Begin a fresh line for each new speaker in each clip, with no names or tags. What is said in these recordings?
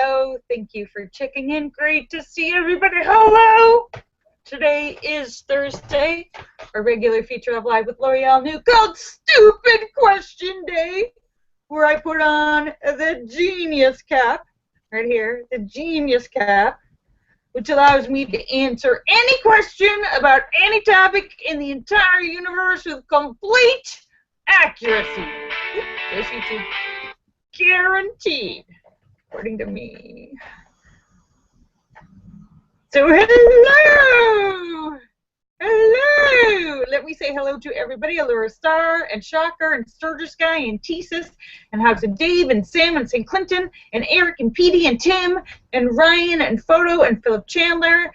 hello. Thank you for checking in. Great to see everybody. Hello. Today is Thursday, our regular feature of Live with Lorielle new called Stupid Question Day, where I put on the genius cap, right here, the genius cap, which allows me to answer any question about any topic in the entire universe with complete accuracy. Yes, YouTube. Guaranteed, according to me. So hello! Hello! Let me say hello to everybody. Allura Star and Shocker and Sturgis Guy and Tesis and House and Dave and Sam and St. Clinton and Eric and Petey and Tim and Ryan and Photo and Philip Chandler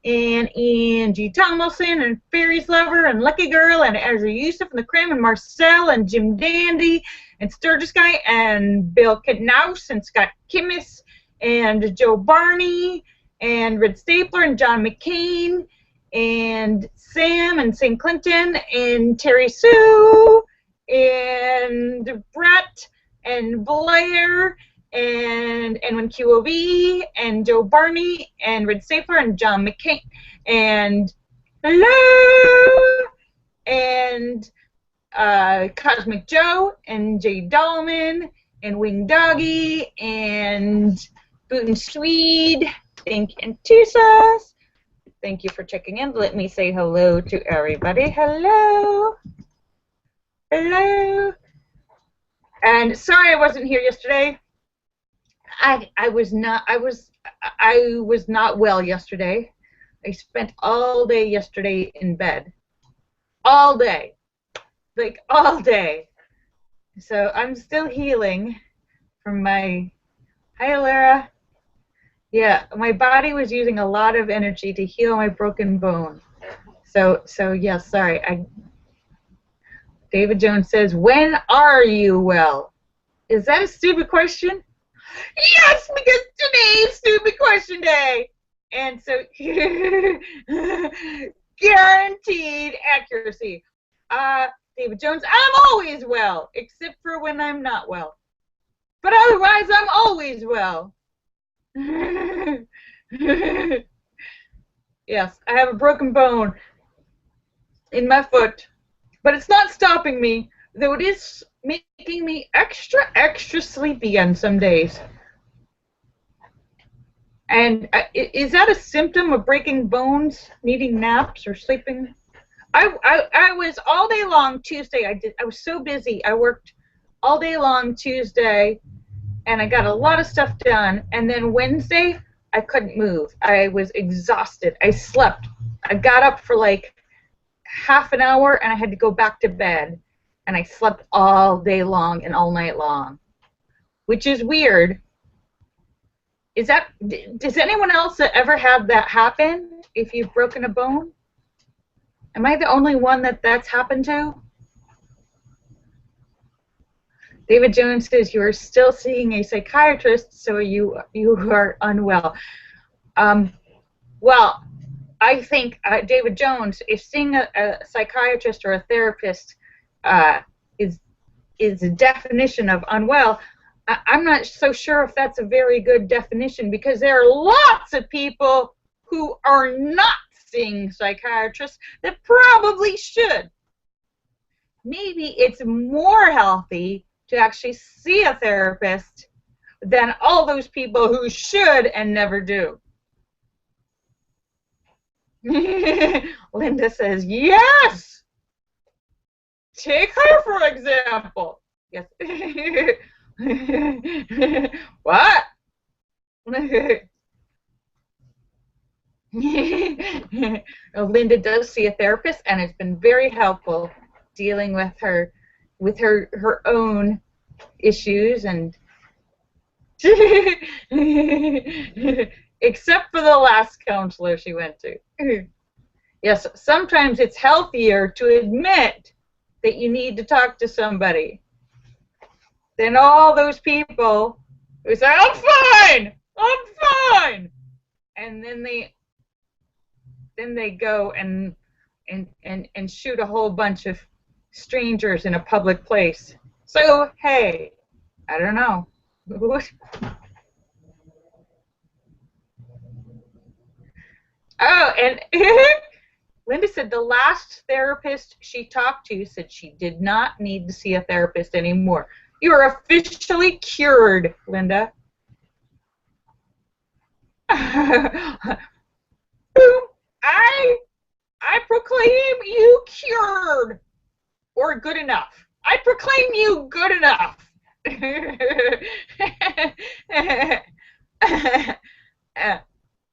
and Angie Tomlinson and Fairies Lover and Lucky Girl and Ezra Yusuf and the Cram and Marcel and Jim Dandy and Sturgis Guy and Bill Knaus and Scott Kimmis and Joe Barney and Red Stapler and John McCain and Sam and St. Clinton and Terry Sue and Brett and Blair and Edwin QOV and Joe Barney and Red Stapler and John McCain and hello and Cosmic Joe and Jay Dahlman and Wing Doggy and Boot Swede. Thank you, and Tusas. Thank you for checking in. Let me say hello to everybody. Hello. Hello. And sorry I wasn't here yesterday. I was not well yesterday. I spent all day yesterday in bed. All day. Like all day. So I'm still healing from my hi Lara. Yeah, my body was using a lot of energy to heal my broken bone. So yeah, sorry. David Jones says, when are you well? Is that a stupid question? Yes, because today's Stupid Question Day. And so, guaranteed accuracy. David Jones, I'm always well, except for when I'm not well. But otherwise, I'm always well. Yes, I have a broken bone in my foot, but it's not stopping me, though it is making me extra sleepy on some days. And is that a symptom of breaking bones, needing naps or sleeping? I was all day long Tuesday. I was so busy. I worked all day long Tuesday, and I got a lot of stuff done. And then Wednesday, I couldn't move. I was exhausted. I slept. I got up for like half an hour, and I had to go back to bed. And I slept all day long and all night long, which is weird. Does anyone else ever have that happen if you've broken a bone? Am I the only one that's happened to? David Jones says you are still seeing a psychiatrist, so you are unwell. Well, I think David Jones, if seeing a psychiatrist or a therapist is a definition of unwell, I'm not so sure if that's a very good definition, because there are lots of people who are not seeing psychiatrists that probably should. Maybe it's more healthy to actually see a therapist than all those people who should and never do. Linda says, yes! Take her, for example. Yes. What? Linda does see a therapist, and it's been very helpful dealing with her own issues, and except for the last counselor she went to. Yes, sometimes it's healthier to admit that you need to talk to somebody than all those people who say, I'm fine, and then they go and shoot a whole bunch of strangers in a public place. So, hey, I don't know. Oh, and Linda said the last therapist she talked to said she did not need to see a therapist anymore. You are officially cured, Linda. Boom. I proclaim you cured or good enough. I proclaim you good enough.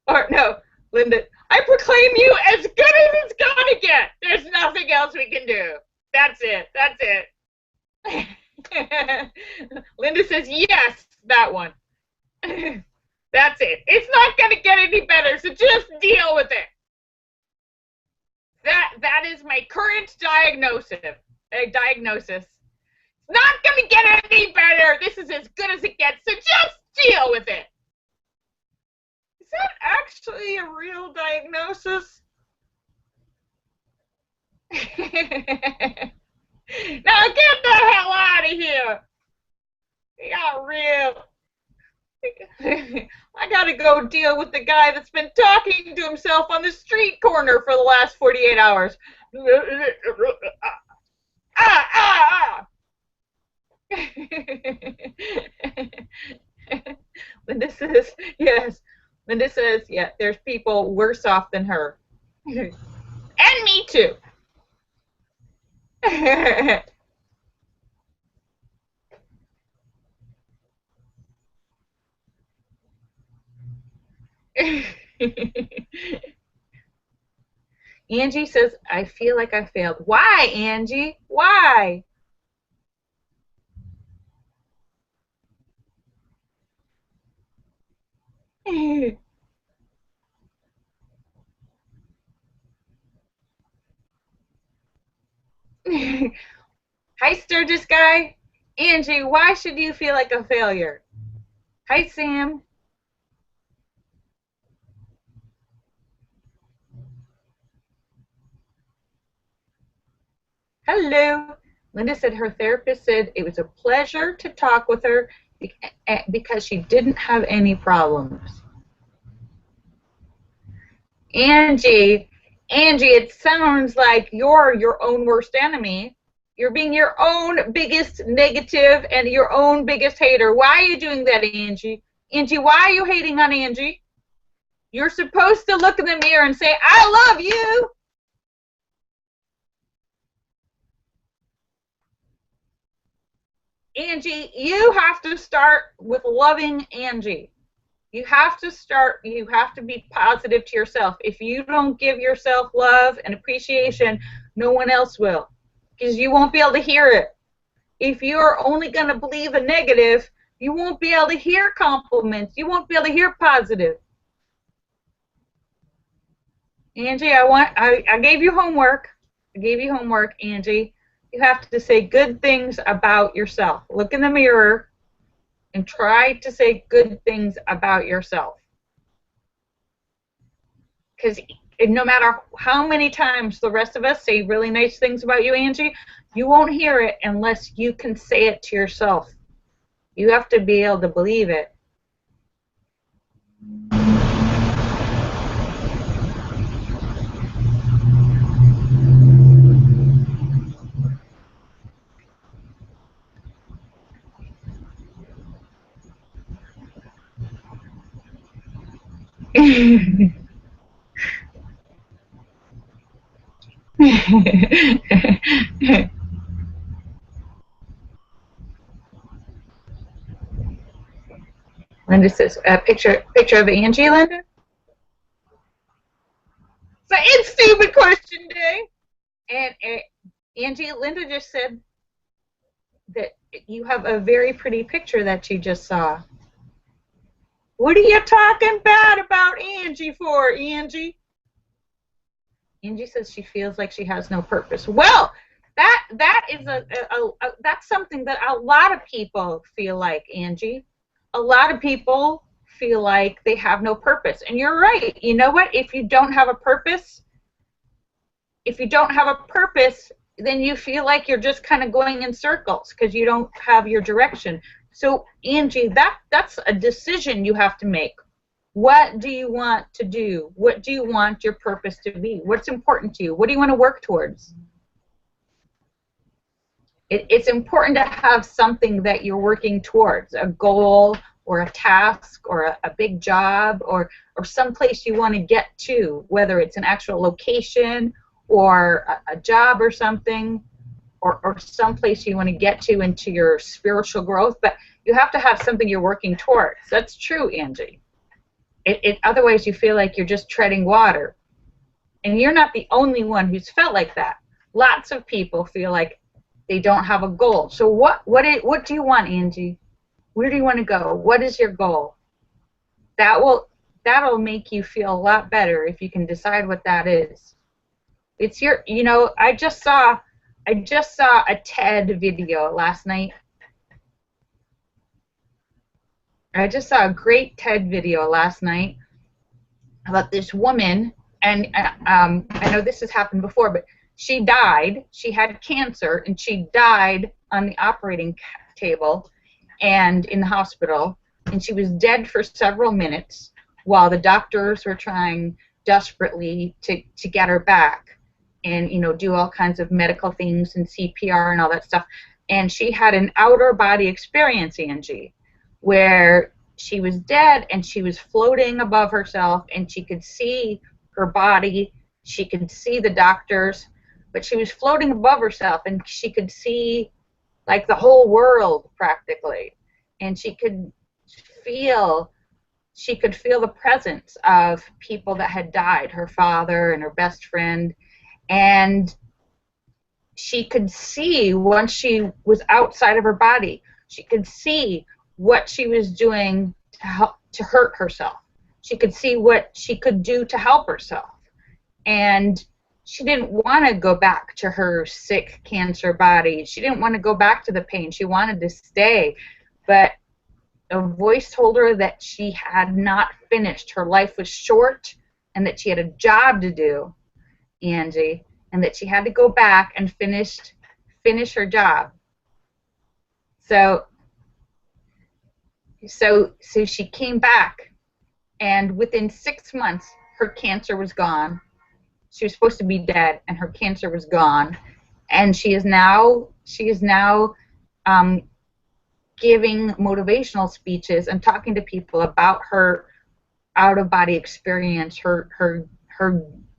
Or no, Linda, I proclaim you as good as it's gonna get. There's nothing else we can do. That's it. That's it. Linda says yes, that one. That's it. It's not gonna get any better, so just deal with it. That is my current diagnosis. It's not gonna get any better. This is as good as it gets, so just deal with it. Is that actually a real diagnosis? Now get the hell out of here. You got real. I gotta go deal with the guy that's been talking to himself on the street corner for the last 48 hours. Linda says, yes. Linda says, yeah, there's people worse off than her. And me too. Angie says, I feel like I failed. Why, Angie? Why? Hi, Sturgis guy. Angie, why should you feel like a failure? Hi, Sam. Hello. Linda said her therapist said it was a pleasure to talk with her because she didn't have any problems. Angie, it sounds like you're your own worst enemy. You're being your own biggest negative and your own biggest hater. Why are you doing that, Angie? Angie, why are you hating on Angie? You're supposed to look in the mirror and say, I love you. Angie, you have to start with loving Angie. You have to be positive to yourself. If you don't give yourself love and appreciation, no one else will, because you won't be able to hear it. If you're only going to believe a negative, you won't be able to hear compliments. You won't be able to hear positive. Angie, I gave you homework. Angie. You have to say good things about yourself. Look in the mirror and try to say good things about yourself. Because no matter how many times the rest of us say really nice things about you, Angie, you won't hear it unless you can say it to yourself. You have to be able to believe it. Linda says, picture of Angie, Linda? So it's stupid question day. And Angie, Linda just said that you have a very pretty picture that you just saw. What are you talking bad about Angie for, Angie? Angie says she feels like she has no purpose. Well, that is that's something that a lot of people feel like, Angie. A lot of people feel like they have no purpose. And you're right. You know what? If you don't have a purpose, then you feel like you're just kind of going in circles because you don't have your direction. So, Angie, that's a decision you have to make. What do you want to do? What do you want your purpose to be? What's important to you? What do you want to work towards? It's important to have something that you're working towards, a goal or a task or a big job or someplace you want to get to, whether it's an actual location or a job or something, or someplace you want to get to into your spiritual growth. But you have to have something you're working towards. That's true, Angie. Otherwise you feel like you're just treading water. And you're not the only one who's felt like that. Lots of people feel like they don't have a goal. So what do you want, Angie? Where do you want to go? What is your goal? That'll make you feel a lot better if you can decide what that is. It's your, you know, I just saw a TED video last night. I just saw a great TED video last night about this woman, and I know this has happened before, but she died. She had cancer, and she died on the operating table and in the hospital, and she was dead for several minutes while the doctors were trying desperately to get her back and, you know, do all kinds of medical things and CPR and all that stuff. And she had an outer body experience, Angie, where she was dead and she was floating above herself and she could see her body, she could see the doctors, but she was floating above herself and she could see like the whole world practically, and she could feel the presence of people that had died, her father and her best friend, and she could see, once she was outside of her body, she could see what she was doing to hurt herself. She could see what she could do to help herself. And she didn't want to go back to her sick cancer body. She didn't want to go back to the pain. She wanted to stay. But a voice told her that she had not finished. Her life was short and that she had a job to do, Angie, and that she had to go back and finish her job. So she came back, and within 6 months, her cancer was gone. She was supposed to be dead, and her cancer was gone. And she is now giving motivational speeches and talking to people about her out-of-body experience, her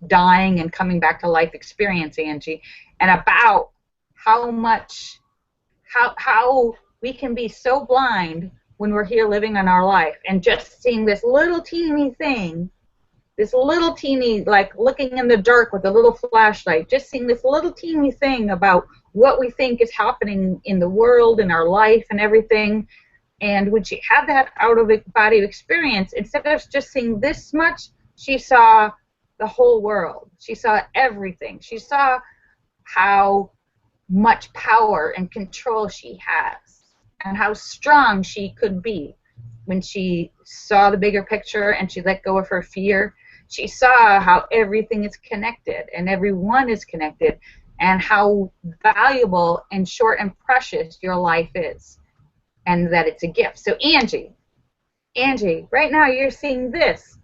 dying and coming back to life experience, Angie, and about how we can be so blind when we're here living in our life and just seeing this little teeny thing, this little teeny, like looking in the dark with a little flashlight, just seeing this little teeny thing about what we think is happening in the world, in our life and everything. And when she had that out-of-body experience, instead of just seeing this much, she saw the whole world. She saw everything. She saw how much power and control she has and how strong she could be. When she saw the bigger picture and she let go of her fear, she saw how everything is connected and everyone is connected and how valuable and short and precious your life is and that it's a gift. So Angie, right now you're seeing this,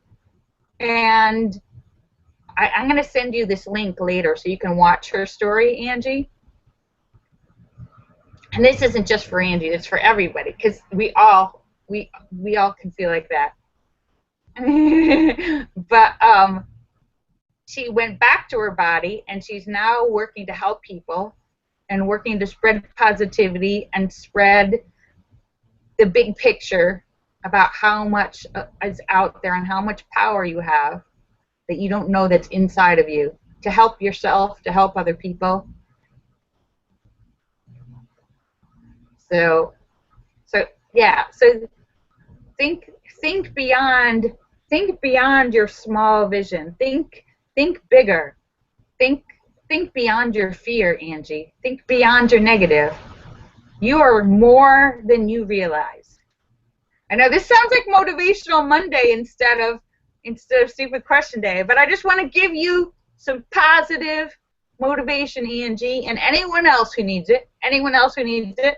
and I'm going to send you this link later so you can watch her story, Angie. And this isn't just for Angie, it's for everybody, because we all can feel like that. But she went back to her body, and she's now working to help people and working to spread positivity and spread the big picture about how much is out there and how much power you have that you don't know that's inside of you, to help yourself, to help other people. So yeah, so think beyond your small vision. Think bigger. Think beyond your fear, Angie. Think beyond your negative. You are more than you realize. I know this sounds like Motivational Monday instead of Stupid Question Day, but I just want to give you some positive motivation, Angie, and anyone else who needs it. Anyone else who needs it.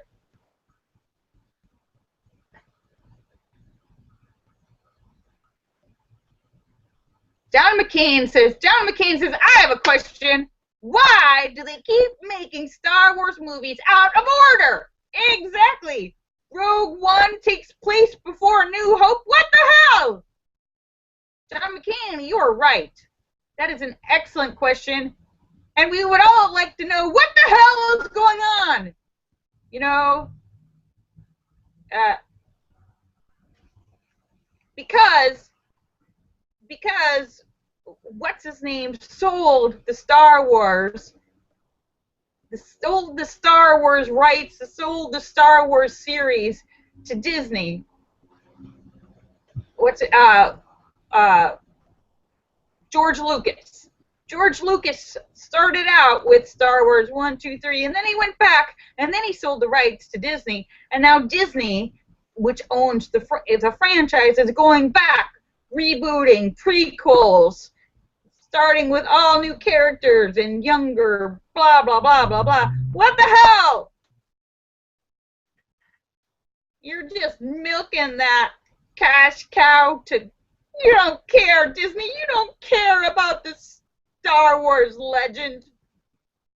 John McCain says, I have a question. Why do they keep making Star Wars movies out of order? Exactly. Rogue One takes place before New Hope. What the hell? John McCain, you are right. That is an excellent question. And we would all like to know what the hell is going on. You know, because what's his name sold the Star Wars, sold the Star Wars rights, sold the Star Wars series to Disney. George Lucas. George Lucas started out with Star Wars 1, 2, 3, and then he went back, and then he sold the rights to Disney, and now Disney, which owns the franchise, is going back, rebooting, prequels, starting with all new characters and younger, blah, blah, blah, blah, blah. What the hell? You're just milking that cash cow to... You don't care, Disney. You don't care about the Star Wars legend.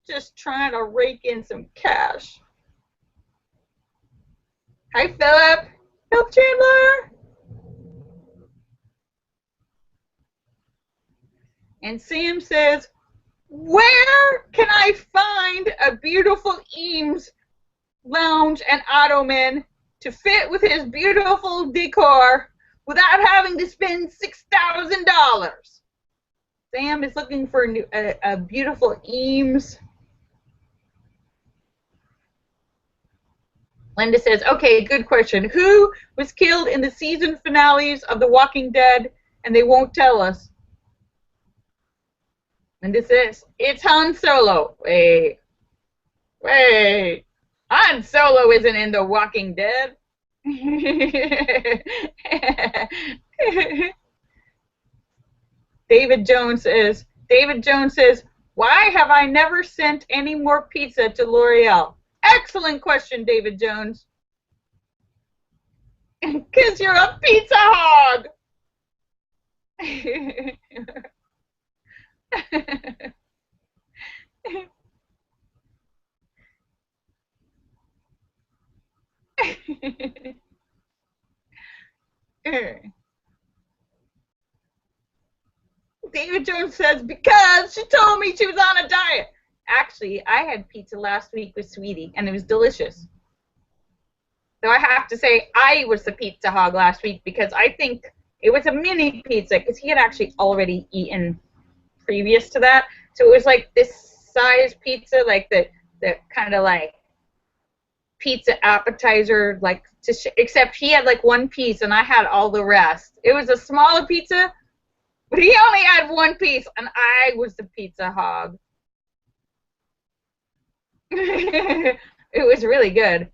Just trying to rake in some cash. Hi, Philip. Philip Chandler. And Sam says, where can I find a beautiful Eames lounge and ottoman to fit with his beautiful decor without having to spend $6,000? Sam is looking for a beautiful Eames. Linda says, okay, good question. Who was killed in the season finales of The Walking Dead and they won't tell us? Linda says, it's Han Solo. Wait. Han Solo isn't in The Walking Dead. David Jones says, why have I never sent any more pizza to Lorielle? Excellent question, David Jones. Because you're a pizza hog. David Jones says, because she told me she was on a diet. Actually, I had pizza last week with Sweetie, and it was delicious. So I have to say I was the pizza hog last week because I think it was a mini pizza because he had actually already eaten previous to that. So it was like this size pizza, like the kind of like pizza appetizer, like except he had like one piece and I had all the rest. It was a smaller pizza, but he only had one piece, and I was the pizza hog. It was really good.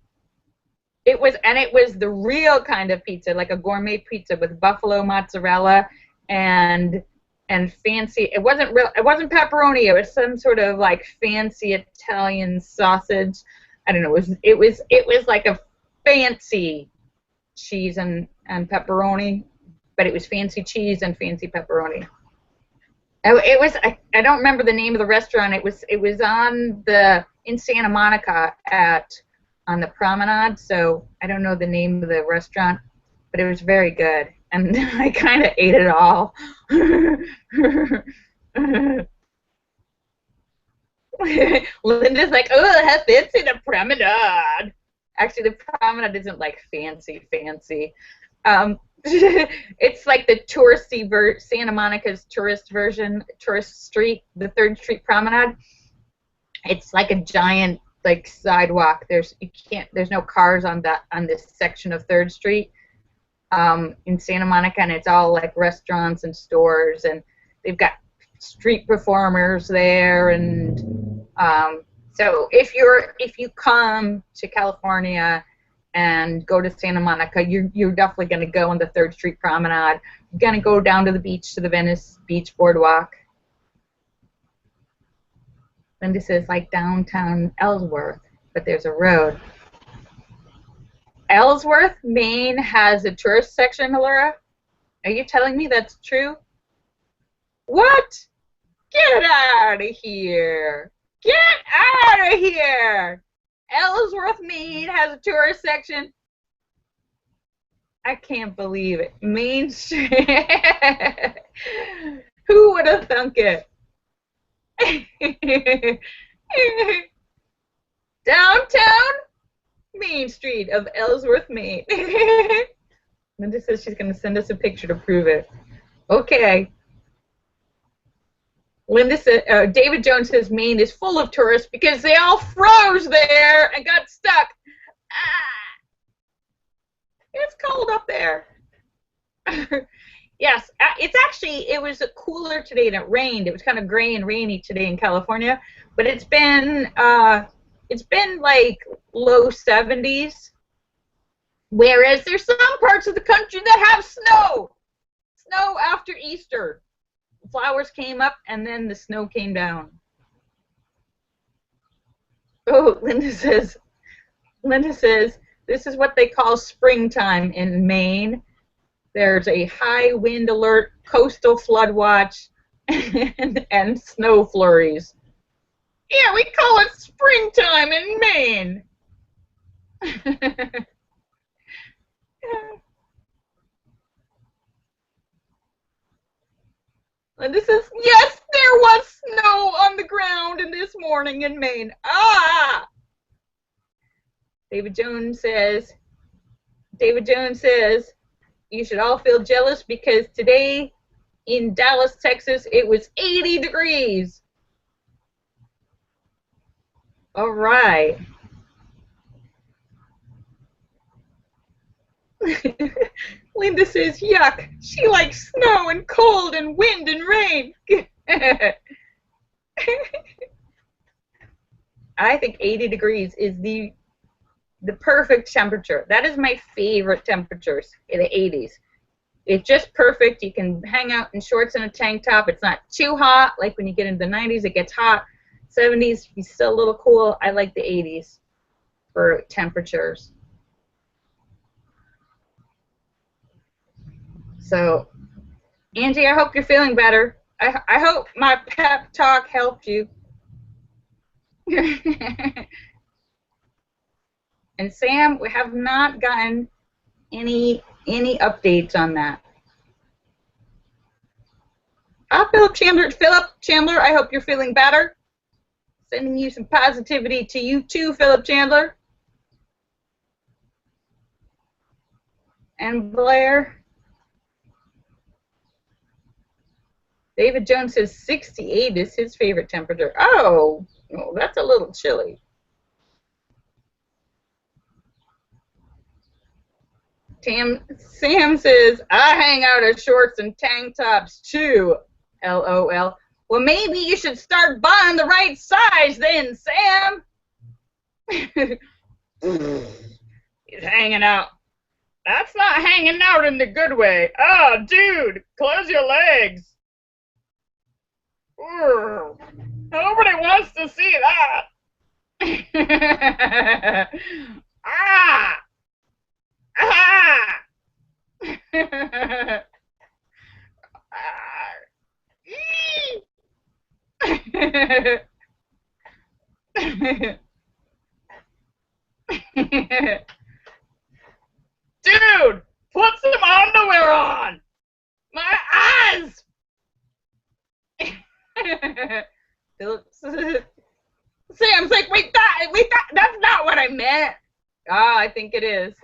It was the real kind of pizza, like a gourmet pizza with buffalo mozzarella and fancy. It wasn't pepperoni. It was some sort of like fancy Italian sausage. I don't know. It was like a fancy cheese and pepperoni, but it was fancy cheese and fancy pepperoni. It was. I don't remember the name of the restaurant. It was in Santa Monica on the promenade. So I don't know the name of the restaurant, but it was very good, and I kind of ate it all. Linda's like, oh, how fancy the promenade. Actually, the promenade isn't like fancy. It's like the touristy Santa Monica's tourist street, the 3rd Street Promenade. It's like a giant like sidewalk. There's no cars on this section of 3rd Street in Santa Monica, and it's all like restaurants and stores, and they've got street performers there, and so if you come to California and go to Santa Monica, you're definitely going to go on the 3rd Street Promenade. You're going to go down to the beach, to the Venice Beach Boardwalk. Linda says, like downtown Ellsworth, but there's a road. Ellsworth, Maine has a tourist section, Laura? Are you telling me that's true? What? Get out of here. Get out of here. Ellsworth, Maine has a tourist section. I can't believe it. Main Street. Who would have thunk it? Downtown Main Street of Ellsworth, Maine. Linda says she's going to send us a picture to prove it. Okay. Linda said, David Jones says Maine is full of tourists because they all froze there and got stuck. Ah, it's cold up there. Yes, it was cooler today and it rained. It was kind of gray and rainy today in California, but it's been like low 70s. Whereas there's some parts of the country that have snow after Easter. Flowers came up and then the snow came down. Oh, Linda says, this is what they call springtime in Maine. There's a high wind alert, coastal flood watch, and snow flurries. Yeah, we call it springtime in Maine. Linda says, yes, there was snow on the ground this morning in Maine. Ah! David Jones says, you should all feel jealous because today in Dallas, Texas, it was 80 degrees. All right. Linda says, yuck, she likes snow and cold and wind and rain. I think 80 degrees is the perfect temperature. That is my favorite temperatures in the 80s. It's just perfect. You can hang out in shorts and a tank top. It's not too hot. Like when you get into the 90s, it gets hot. 70s, you're still a little cool. I like the 80s for temperatures. So, Angie, I hope you're feeling better. I hope my pep talk helped you. And Sam, we have not gotten any updates on that. Philip Chandler, I hope you're feeling better. Sending you some positivity to you too, Philip Chandler. And Blair. David Jones says 68 is his favorite temperature. Oh, that's a little chilly. Sam says, I hang out in shorts and tank tops too. LOL. Well, maybe you should start buying the right size then, Sam. He's hanging out. That's not hanging out in the good way. Oh, dude, close your legs. Nobody wants to see that. Ah! Ah! Dude, put some underwear on. My eyes. Sam's like, wait, that's not what I meant. Ah, I think it is.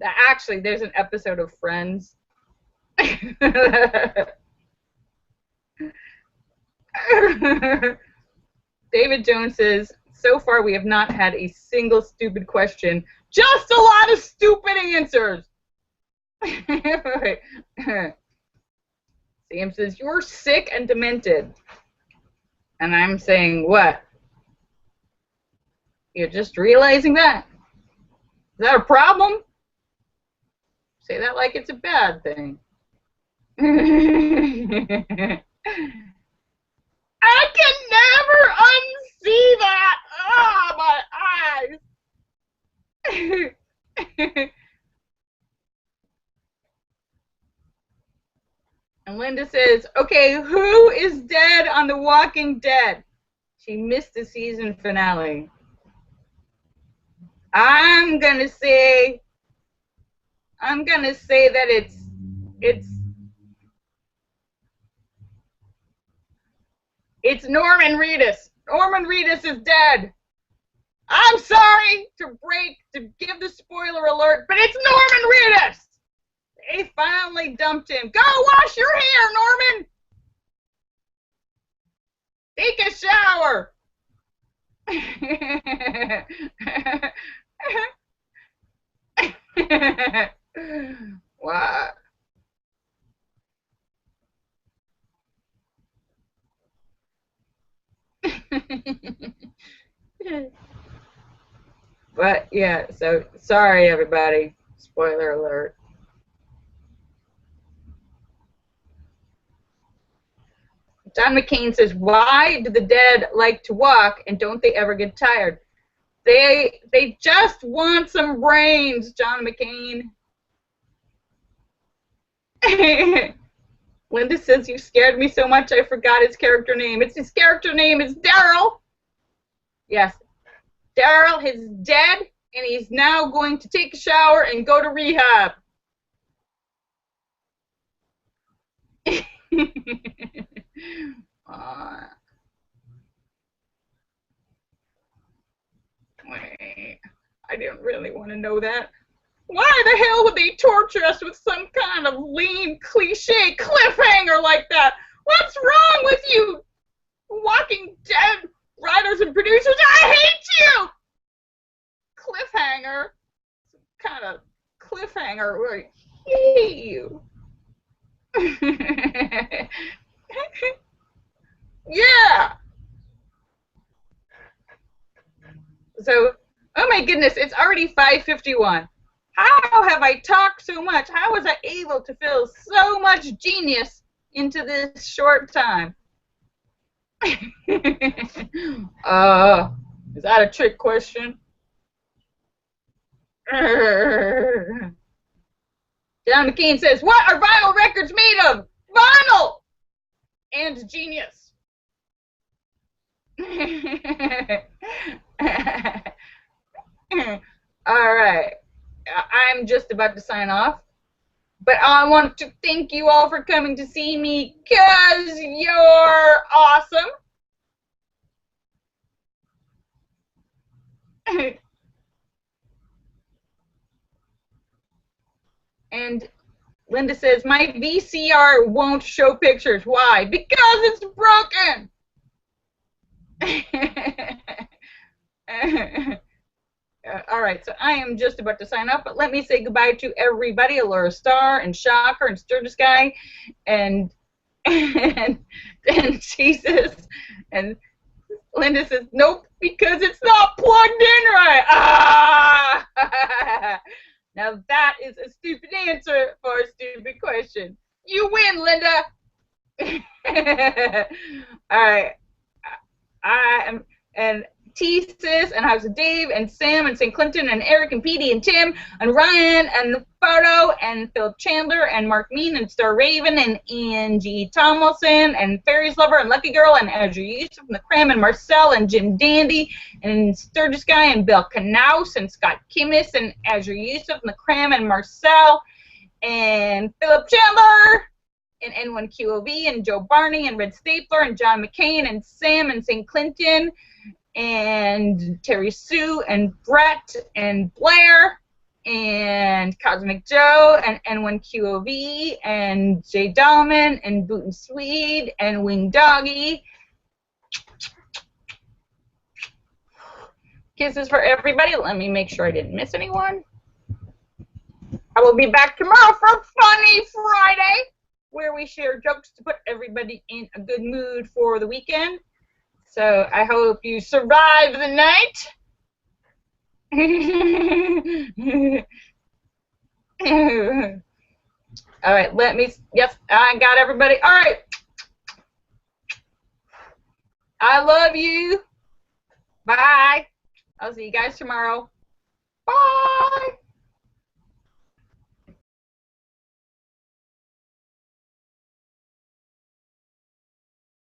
Actually, there's an episode of Friends. David Jones says, so far we have not had a single stupid question, just a lot of stupid answers. Sam says, you're sick and demented. And I'm saying, what? You're just realizing that? Is that a problem? Say that like it's a bad thing. I can never unsee that. Oh, my eyes. And Linda says, okay, who is dead on The Walking Dead? She missed the season finale. I'm gonna say that it's Norman Reedus. Norman Reedus is dead. I'm sorry to give the spoiler alert, but it's Norman Reedus. They finally dumped him. Go wash your hair, Norman. Take a shower. Wow. But yeah, so sorry everybody. Spoiler alert. John McCain says, why do the dead like to walk and don't they ever get tired? They just want some brains, John McCain. Linda says, you scared me so much I forgot his character name. His character name is Daryl. Yes. Daryl is dead, and he's now going to take a shower and go to rehab. Wait, I didn't really want to know that. Why the hell would they torture us with some kind of lean, cliche cliffhanger like that? What's wrong with you, Walking Dead writers and producers? I hate you! Cliffhanger. Some kind of cliffhanger where I hate you. Yeah. So, oh my goodness, it's already 5:51. How have I talked so much? How was I able to fill so much genius into this short time? Is that a trick question? John McCain says, what are vinyl records made of? Vinyl! And genius. All right. I'm just about to sign off. But I want to thank you all for coming to see me because you're awesome. And Linda says, my VCR won't show pictures. Why? Because it's broken. All right, so I am just about to sign up, but let me say goodbye to everybody, Laura Star and Shocker and Sturgis Guy and Jesus. And Linda says, nope, because it's not plugged in right. Ah! Now that is a stupid answer for a stupid question. You win, Linda. All right. I am, and T-Sis and House of Dave and Sam and St. Clinton and Eric and Petey and Tim and Ryan and the Photo and Philip Chandler and Mark Mean and Star Raven and Angie Tomlinson and Fairies Lover and Lucky Girl and Andrew Yusuf and the Cram and Marcel and Jim Dandy and Sturgis Guy and Bill Knaus and Scott Kimmis and Azure Yusuf and the Cram and Marcel and Philip Chandler and N1QOV and Joe Barney and Red Stapler and John McCain and Sam and St. Clinton and Terry Sue and Brett and Blair and Cosmic Joe and N1QOV and Jay Dahlman and Boot and Swede and Wing Doggy. Kisses for everybody. Let me make sure I didn't miss anyone. I will be back tomorrow for Funny Friday, where we share jokes to put everybody in a good mood for the weekend. So I hope you survive the night. All right, yes, I got everybody. All right. I love you. Bye. I'll see you guys tomorrow. Bye.